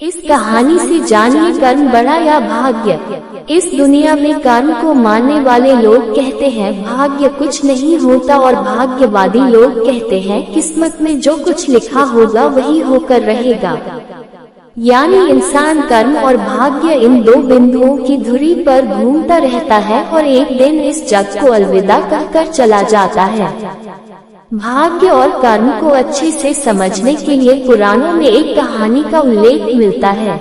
इस कहानी से जानिए कर्म बड़ा या भाग्य। इस दुनिया में कर्म को मानने वाले लोग कहते हैं भाग्य कुछ नहीं होता और भाग्यवादी लोग कहते हैं किस्मत में जो कुछ लिखा होगा वही होकर रहेगा। यानी इंसान कर्म और भाग्य इन दो बिंदुओं की धुरी पर घूमता रहता है और एक दिन इस जग को अलविदा कहकर चला जाता है। भाग्य और कर्म को अच्छे से समझने के लिए पुराणों में एक कहानी का उल्लेख मिलता है।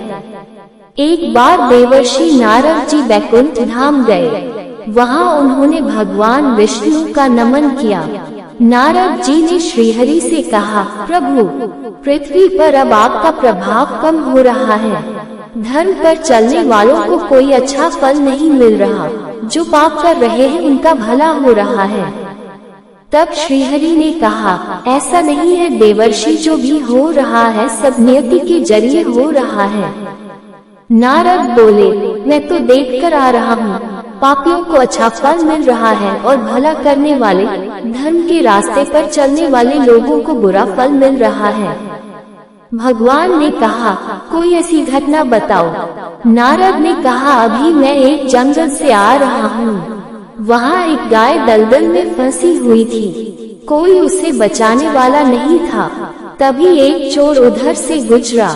एक बार देवर्षि नारद जी वैकुंठ धाम गए। वहां उन्होंने भगवान विष्णु का नमन किया। नारद जी ने श्रीहरि से कहा, प्रभु, पृथ्वी पर अब आपका प्रभाव कम हो रहा है। धर्म पर चलने वालों को कोई अच्छा फल नहीं मिल रहा। जो पाप कर रहे हैं उनका भला हो रहा है। तब श्रीहरि ने कहा, ऐसा नहीं है देवर्षि, जो भी हो रहा है सब नियति के जरिए हो रहा है। नारद बोले, मैं तो देखकर आ रहा हूँ, पापियों को अच्छा फल मिल रहा है और भला करने वाले, धर्म के रास्ते पर चलने वाले लोगों को बुरा फल मिल रहा है। भगवान ने कहा, कोई ऐसी घटना बताओ। नारद ने कहा, अभी मैं एक जंगल से आ रहा हूँ। वहाँ एक गाय दलदल में फंसी हुई थी। कोई उसे बचाने वाला नहीं था। तभी एक चोर उधर से गुजरा।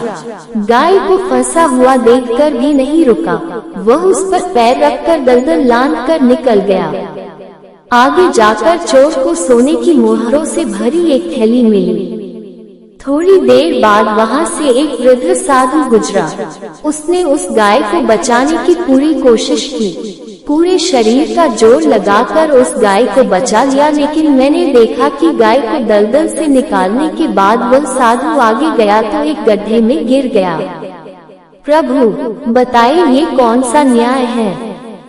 गाय को फंसा हुआ देखकर भी नहीं रुका। वह उस पर पैर रखकर दलदल लांघकर निकल गया। आगे जाकर चोर को सोने की मोहरों से भरी एक थैली मिली। थोड़ी देर बाद वहाँ से एक वृद्ध साधु गुजरा। उसने उस गाय को बचाने की पूरी कोशिश की। पूरे शरीर का जोर लगाकर उस गाय को बचा लिया, लेकिन मैंने देखा कि गाय को दलदल से निकालने के बाद वह साधु आगे गया तो एक गड्ढे में गिर गया। प्रभु, बताइए ये कौन सा न्याय है?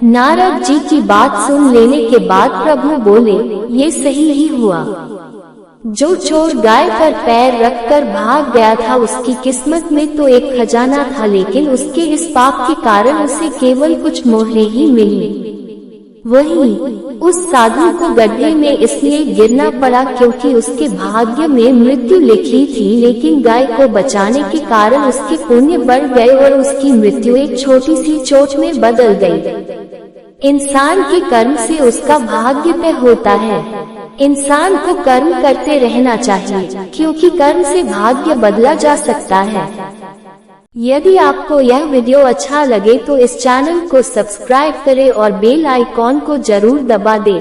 नारद जी की बात सुन लेने के बाद प्रभु बोले, ये सही ही हुआ। जो चोर गाय पर पैर रखकर भाग गया था उसकी किस्मत में तो एक खजाना था, लेकिन उसके इस पाप के कारण उसे केवल कुछ मोहरे ही मिली। वहीं उस साधु को गड्ढे में इसलिए गिरना पड़ा क्योंकि उसके भाग्य में मृत्यु लिखी थी, लेकिन गाय को बचाने के कारण उसके पुण्य बढ़ गए और उसकी मृत्यु एक छोटी सी चोट में बदल गई। इंसान के कर्म से उसका भाग्य तय होता है। इंसान को कर्म करते रहना चाहिए, क्योंकि कर्म से भाग्य बदला जा सकता है। यदि आपको यह वीडियो अच्छा लगे तो इस चैनल को सब्सक्राइब करें और बेल आइकॉन को जरूर दबा दें।